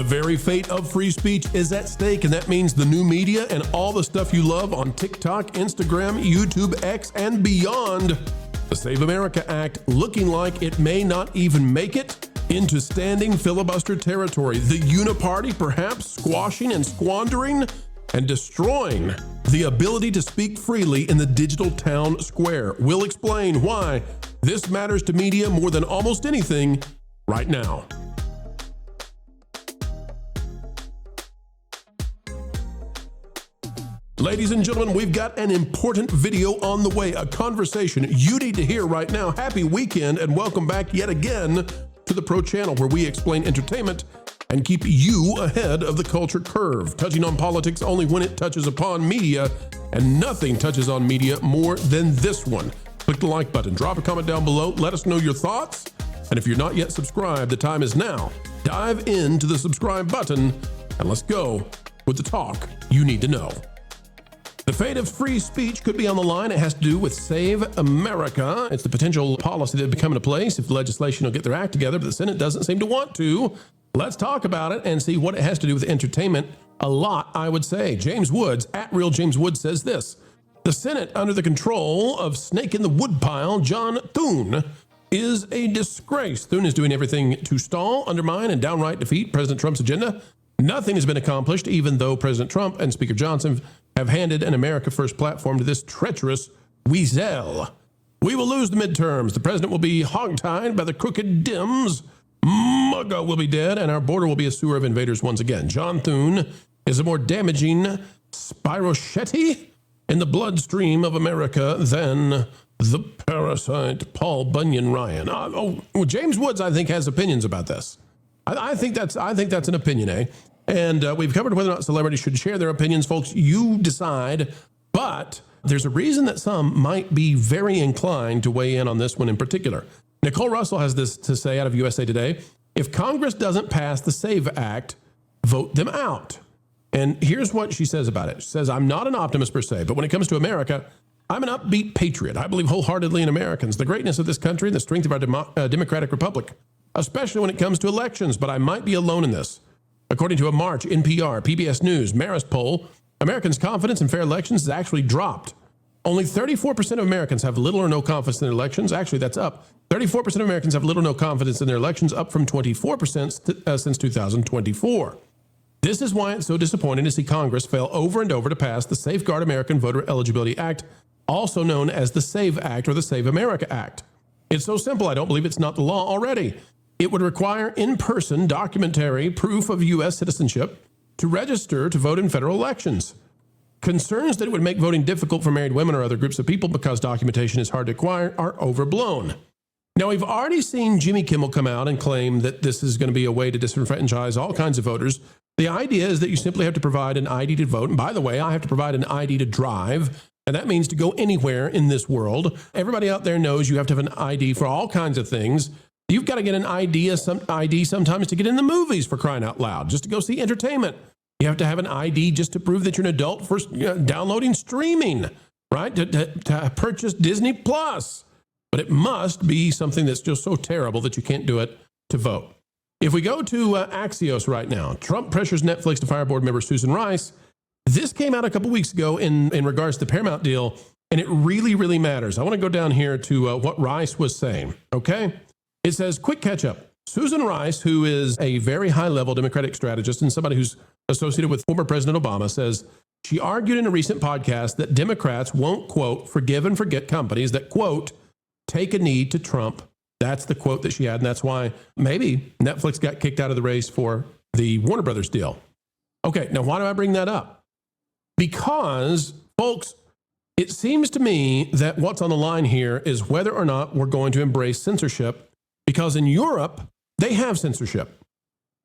The very fate of free speech is at stake, and that means the new media and all the stuff you love on TikTok, Instagram, YouTube, X, and beyond. The Save America Act looking like it may not even make it into standing filibuster territory. The Uniparty perhaps squashing and squandering and destroying the ability to speak freely in the digital town square. We'll explain why this matters to media more than almost anything right now. Ladies and gentlemen, we've got an important video on the way, a conversation you need to hear right now. Happy weekend and welcome back yet again to the Pro Channel, where we explain entertainment and keep you ahead of the culture curve, touching on politics only when it touches upon media, and nothing touches on media more than this one. Click the like button, drop a comment down below, let us know your thoughts, and if you're not yet subscribed, the time is now. Dive into the subscribe button, and let's go with the talk you need to know. The fate of free speech could be on the line. It has to do with Save America. It's the potential policy that would come into place if the legislation will get their act together, but the Senate doesn't seem to want to. Let's talk about it and see what it has to do with entertainment. A lot, I would say. James Woods, at Real James Woods, says this: the Senate, under the control of snake in the woodpile John Thune, is a disgrace. Thune is doing everything to stall, undermine, and downright defeat President Trump's agenda. Nothing has been accomplished, even though President Trump and Speaker Johnson have handed an America First platform to this treacherous weasel. We will lose the midterms. The president will be hogtied by the crooked Dems. Mugga will be dead, and our border will be a sewer of invaders once again. John Thune is a more damaging spirochete in the bloodstream of America than the parasite Paul Bunyan Ryan. Well, James Woods, I think, has opinions about this. I think that's an opinion, eh? And we've covered whether or not celebrities should share their opinions. Folks, you decide. But there's a reason that some might be very inclined to weigh in on this one in particular. Nicole Russell has this to say out of USA Today: if Congress doesn't pass the SAVE Act, vote them out. And here's what she says about it. She says, I'm not an optimist per se, but when it comes to America, I'm an upbeat patriot. I believe wholeheartedly in Americans, the greatness of this country, and the strength of our democratic republic, especially when it comes to elections, but I might be alone in this. According to a March NPR, PBS News, Marist poll, Americans' confidence in fair elections has actually dropped. Only 34% of Americans have little or no confidence in their elections. Actually, that's up. 34% of Americans have little or no confidence in their elections, up from 24% since 2024. This is why it's so disappointing to see Congress fail over and over to pass the Safeguard American Voter Eligibility Act, also known as the SAVE Act or the Save America Act. It's so simple, I don't believe it's not the law already. It would require in-person documentary proof of U.S. citizenship to register to vote in federal elections. Concerns that it would make voting difficult for married women or other groups of people because documentation is hard to acquire are overblown. Now, we've already seen Jimmy Kimmel come out and claim that this is going to be a way to disenfranchise all kinds of voters. The idea is that you simply have to provide an ID to vote. And by the way, I have to provide an ID to drive. And that means to go anywhere in this world. Everybody out there knows you have to have an ID for all kinds of things. You've got to get an ID sometimes to get in the movies, for crying out loud, just to go see entertainment. You have to have an ID just to prove that you're an adult for downloading streaming, right? To purchase Disney Plus. But it must be something that's just so terrible that you can't do it to vote. If we go to Axios right now, Trump pressures Netflix to fire board member Susan Rice. This came out a couple weeks ago in regards to the Paramount deal, and it really, really matters. I want to go down here to what Rice was saying, okay? It says, quick catch up. Susan Rice, who is a very high-level Democratic strategist and somebody who's associated with former President Obama, says she argued in a recent podcast that Democrats won't, quote, forgive and forget companies that, quote, take a knee to Trump. That's the quote that she had, and that's why maybe Netflix got kicked out of the race for the Warner Brothers deal. Okay, now why do I bring that up? Because, folks, it seems to me that what's on the line here is whether or not we're going to embrace censorship. Because in Europe, they have censorship.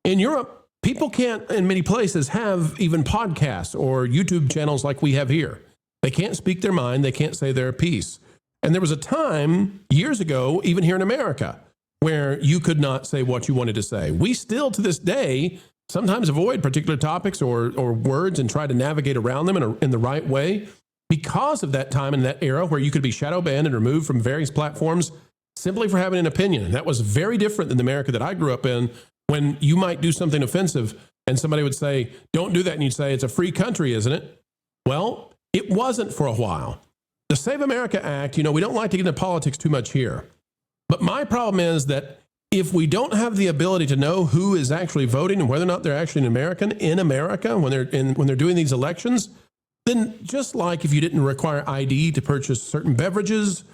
In Europe, people can't, in many places, have even podcasts or YouTube channels like we have here. They can't speak their mind. They can't say their piece. And there was a time, years ago, even here in America, where you could not say what you wanted to say. We still, to this day, sometimes avoid particular topics or words and try to navigate around them in the right way because of that time and that era where you could be shadow banned and removed from various platforms simply for having an opinion. And that was very different than the America that I grew up in, when you might do something offensive and somebody would say, don't do that. And you'd say, it's a free country, isn't it? Well, it wasn't for a while. The Save America Act, we don't like to get into politics too much here. But my problem is that if we don't have the ability to know who is actually voting and whether or not they're actually an American in America when they're doing these elections, then just like if you didn't require ID to purchase certain beverages,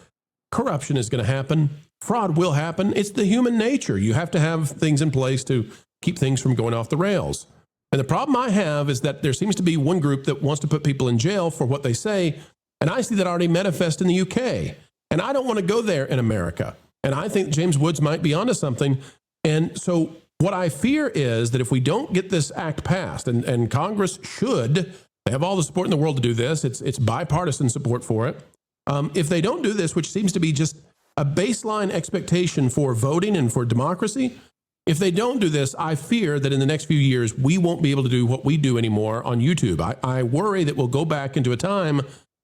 corruption is going to happen. Fraud will happen. It's the human nature. You have to have things in place to keep things from going off the rails. And the problem I have is that there seems to be one group that wants to put people in jail for what they say. And I see that already manifest in the UK. And I don't want to go there in America. And I think James Woods might be onto something. And so what I fear is that if we don't get this act passed, and Congress should, they have all the support in the world to do this. It's bipartisan support for it. If they don't do this, which seems to be just a baseline expectation for voting and for democracy, if they don't do this, I fear that in the next few years, we won't be able to do what we do anymore on YouTube. I worry that we'll go back into a time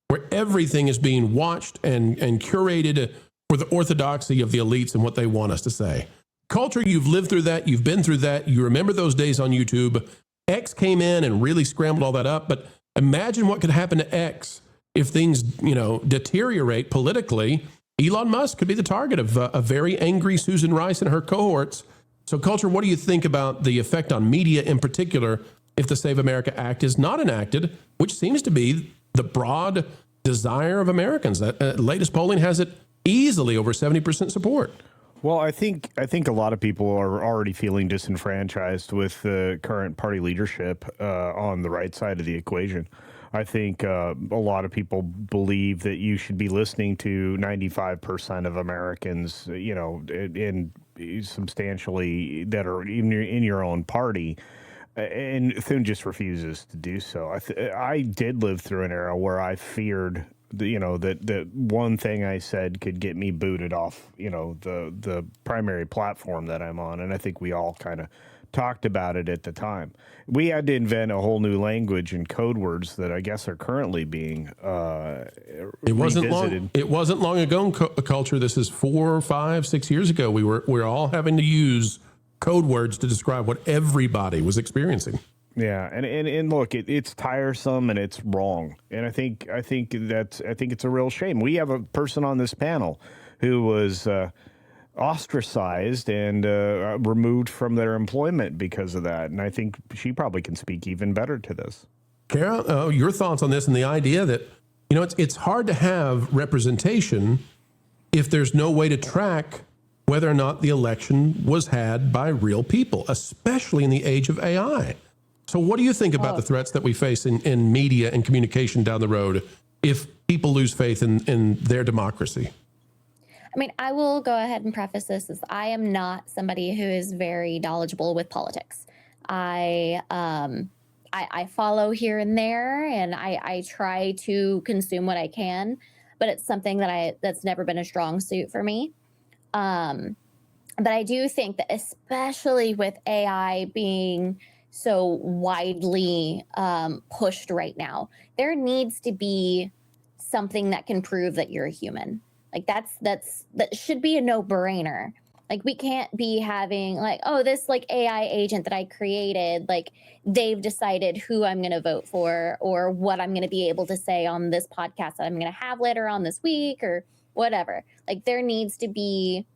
where everything is being watched and curated for the orthodoxy of the elites and what they want us to say. Culture, you've lived through that. You've been through that. You remember those days on YouTube. X came in and really scrambled all that up. But imagine what could happen to X if things, deteriorate politically. Elon Musk could be the target of a very angry Susan Rice and her cohorts. So Culture, what do you think about the effect on media in particular if the Save America Act is not enacted, which seems to be the broad desire of Americans? Latest polling has it easily over 70% support. Well, I think a lot of people are already feeling disenfranchised with the current party leadership on the right side of the equation. I think a lot of people believe that you should be listening to 95% of Americans, in substantially that are in your own party. And Thune just refuses to do so. I did live through an era where I feared, that one thing I said could get me booted off, the primary platform that I'm on. And I think we all kind of talked about it at the time. We had to invent a whole new language and code words that I guess are currently being revisited. It wasn't long ago, Culture. This is 4, 5, 6 years ago. We were all having to use code words to describe what everybody was experiencing. Yeah, and look, it's tiresome and it's wrong, and I think it's a real shame. We have a person on this panel who was ostracized and removed from their employment because of that, and I think she probably can speak even better to this. Kara, your thoughts on this and the idea that it's hard to have representation if there's no way to track whether or not the election was had by real people, especially in the age of AI. So what do you think about the threats that we face in media and communication down the road if people lose faith in their democracy? I mean, I will go ahead and preface this as I am not somebody who is very knowledgeable with politics. I follow here and there, and I try to consume what I can, but it's something that's never been a strong suit for me. But I do think that especially with AI being so widely pushed right now, there needs to be something that can prove that you're a human. Like that should be a no-brainer. Like we can't be having like, oh, this like AI agent that I created, like they've decided who I'm going to vote for or what I'm going to be able to say on this podcast that I'm going to have later on this week or whatever. Like there needs to be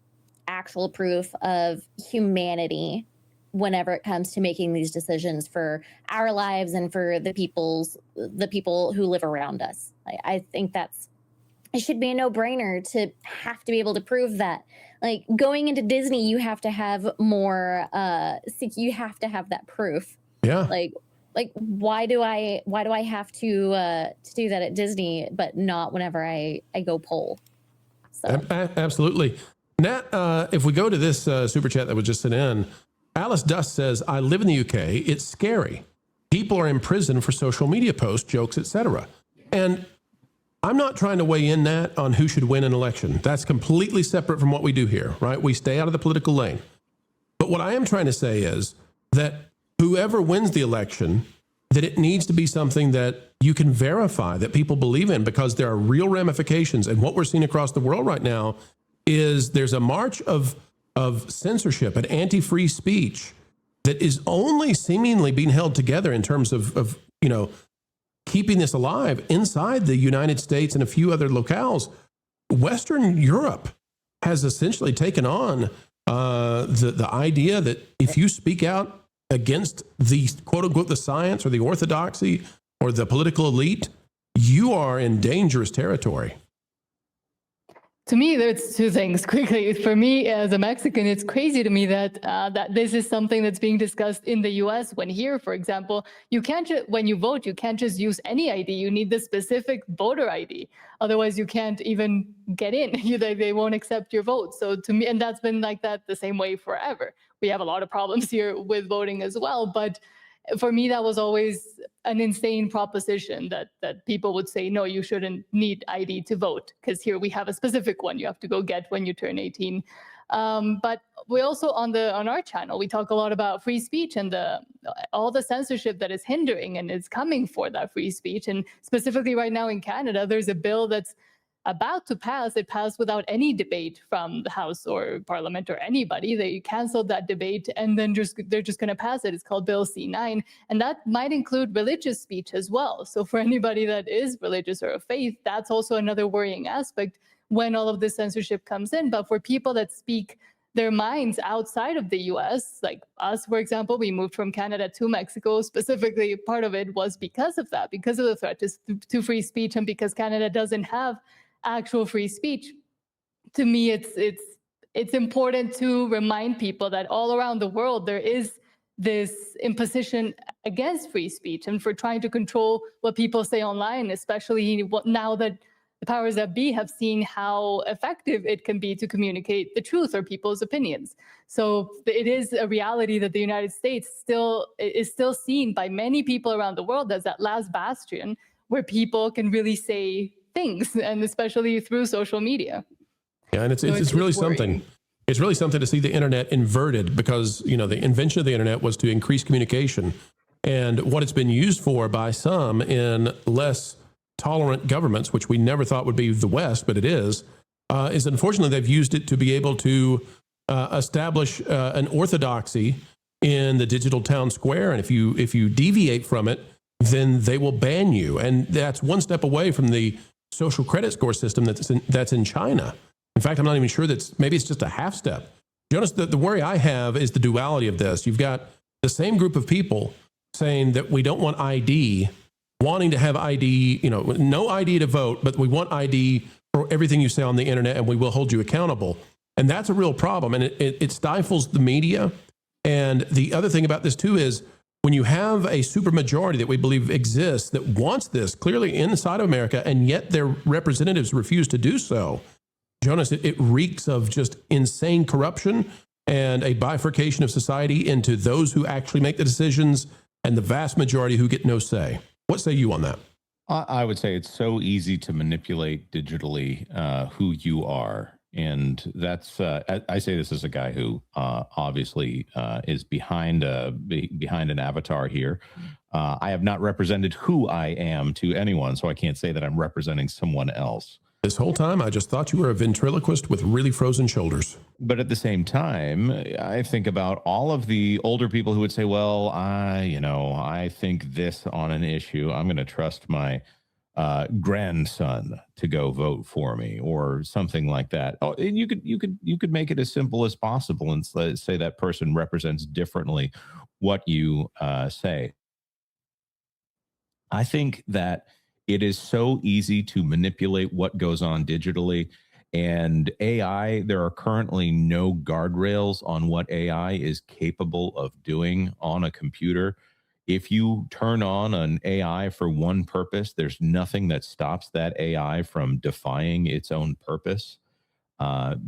actual proof of humanity whenever it comes to making these decisions for our lives and for the people who live around us. I think it should be a no-brainer to have to be able to prove that. Like going into Disney, you have to have more. You have to have that proof. Yeah. Like why do I have to do that at Disney, but not whenever I go poll? So. Absolutely. Nat, if we go to this super chat that was just sent in, Alice Dust says, I live in the UK. It's scary. People are in prison for social media posts, jokes, etc. And I'm not trying to weigh in, Nat, on who should win an election. That's completely separate from what we do here, right? We stay out of the political lane. But what I am trying to say is that whoever wins the election, that it needs to be something that you can verify, that people believe in, because there are real ramifications. And what we're seeing across the world right now is there's a march of censorship and anti-free speech that is only seemingly being held together in terms of keeping this alive inside the United States and a few other locales. Western Europe has essentially taken on the idea that if you speak out against the quote unquote the science or the orthodoxy or the political elite, you are in dangerous territory. To me, there's two things quickly. For me, as a Mexican, it's crazy to me that that this is something that's being discussed in the U.S. When here, for example, you can't when you vote, you can't just use any ID. You need the specific voter ID. Otherwise, you can't even get in. They won't accept your vote. So to me, and that's been like that the same way forever. We have a lot of problems here with voting as well, but for me, that was always an insane proposition that people would say, no, you shouldn't need ID to vote because here we have a specific one you have to go get when you turn 18. But we also on our channel, we talk a lot about free speech and all the censorship that is hindering and is coming for that free speech. And specifically right now in Canada, there's a bill that's about to pass. It passed without any debate from the House or Parliament or anybody. They canceled that debate and then they're just going to pass it. It's called Bill C9, and that might include religious speech as well. So for anybody that is religious or of faith, that's also another worrying aspect when all of this censorship comes in. But for people that speak their minds outside of the US, like us, for example, we moved from Canada to Mexico. Specifically, part of it was because of that, because of the threat to free speech, and because Canada doesn't have actual free speech. To me, it's important to remind people that all around the world there is this imposition against free speech and for trying to control what people say online, especially now that the powers that be have seen how effective it can be to communicate the truth or people's opinions. So it is a reality that the United States is still seen by many people around the world as that last bastion where people can really say things, and especially through social media. Yeah, and it's really something. It's really something to see the internet inverted because, the invention of the internet was to increase communication. And what it's been used for by some in less tolerant governments, which we never thought would be the West, but it is unfortunately they've used it to be able to establish an orthodoxy in the digital town square. And if you deviate from it, then they will ban you. And that's one step away from the social credit score system that's in China. In fact, I'm not even sure maybe it's just a half step. Jonas, the worry I have is the duality of this. You've got the same group of people saying that we don't want ID, wanting to have ID, no ID to vote, but we want ID for everything you say on the internet and we will hold you accountable. And that's a real problem. And it stifles the media. And the other thing about this too is when you have a supermajority that we believe exists that wants this clearly inside of America, and yet their representatives refuse to do so, Jonas, it reeks of just insane corruption and a bifurcation of society into those who actually make the decisions and the vast majority who get no say. What say you on that? I would say it's so easy to manipulate digitally who you are. And that's, I say this as a guy who obviously is behind an avatar here. I have not represented who I am to anyone, so I can't say that I'm representing someone else. This whole time, I just thought you were a ventriloquist with really frozen shoulders. But at the same time, I think about all of the older people who would say, well, I think this on an issue. I'm going to trust my grandson to go vote for me or something like that. Oh, and you could make it as simple as possible and say that person represents differently what you say. I think that it is so easy to manipulate what goes on digitally, and AI, there are currently no guardrails on what AI is capable of doing on a computer. If you turn on an AI for one purpose, there's nothing that stops that AI from defying its own purpose.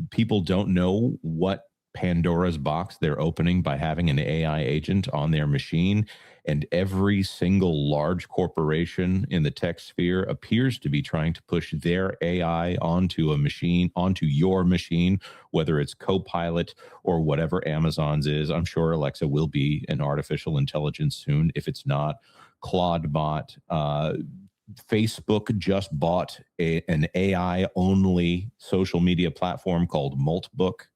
People don't know what Pandora's box they're opening by having an AI agent on their machine. And every single large corporation in the tech sphere appears to be trying to push their AI onto a machine, onto your machine, whether it's Copilot or whatever Amazon's is. I'm sure Alexa will be an artificial intelligence soon. If it's not, Claude-bot. Facebook just bought an AI-only social media platform called Maltbook.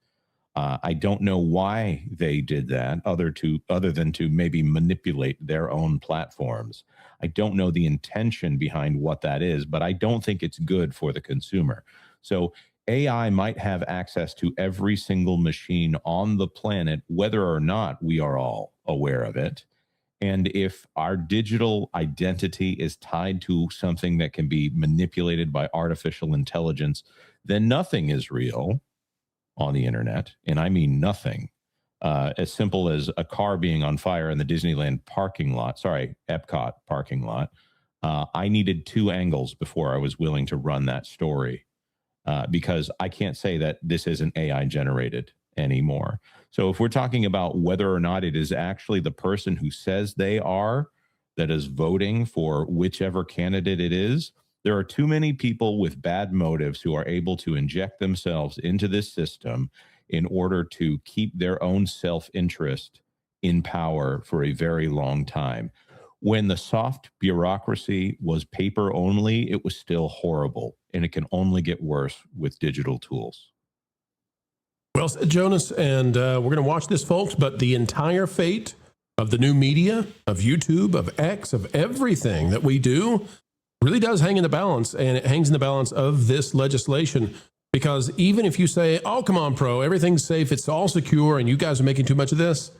I don't know why they did that, other than to maybe manipulate their own platforms. I don't know the intention behind what that is, but I don't think it's good for the consumer. So AI might have access to every single machine on the planet, whether or not we are all aware of it. And if our digital identity is tied to something that can be manipulated by artificial intelligence, then nothing is real on the internet. And I mean nothing. As simple as a car being on fire in the Disneyland parking lot, Epcot parking lot. I needed 2 angles before I was willing to run that story, because I can't say that this isn't AI generated anymore. So if we're talking about whether or not it is actually the person who says they are that is voting for whichever candidate it is, there are too many people with bad motives who are able to inject themselves into this system in order to keep their own self-interest in power for a very long time. When the soft bureaucracy was paper only, it was still horrible, and it can only get worse with digital tools. Well said, Jonas, and we're going to watch this, folks, but the entire fate of the new media, of YouTube, of X, of everything that we do really does hang in the balance, and it hangs in the balance of this legislation, because even if you say, oh, come on, Pro, everything's safe, it's all secure, and you guys are making too much of this,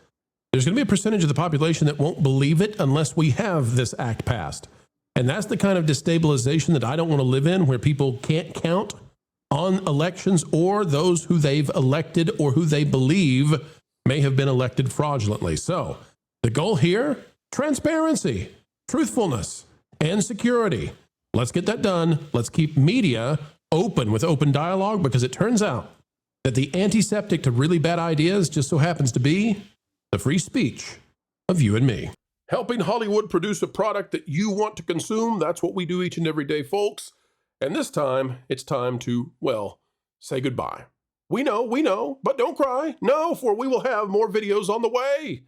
there's going to be a percentage of the population that won't believe it unless we have this act passed. And that's the kind of destabilization that I don't want to live in, where people can't count on elections or those who they've elected or who they believe may have been elected fraudulently. So the goal here, transparency, truthfulness, and security. Let's get that done. Let's keep media open with open dialogue, because it turns out that the antiseptic to really bad ideas just so happens to be the free speech of you and me. Helping Hollywood produce a product that you want to consume, that's what we do each and every day, folks. And this time, it's time to, well, say goodbye. We know, but don't cry. No, for we will have more videos on the way.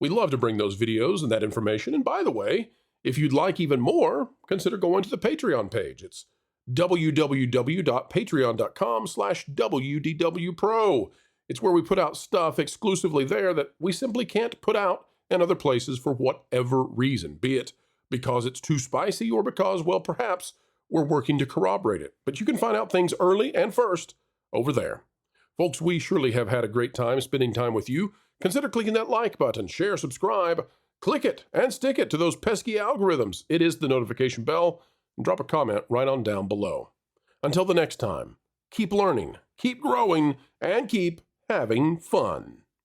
We love to bring those videos and that information. And by the way, if you'd like even more, consider going to the Patreon page. It's www.patreon.com/WDW Pro. It's where we put out stuff exclusively there that we simply can't put out in other places for whatever reason, be it because it's too spicy or because, well, perhaps we're working to corroborate it. But you can find out things early and first over there. Folks, we surely have had a great time spending time with you. Consider clicking that like button, share, subscribe, click it, and stick it to those pesky algorithms. It is the notification bell, and drop a comment right on down below. Until the next time, keep learning, keep growing, and keep having fun.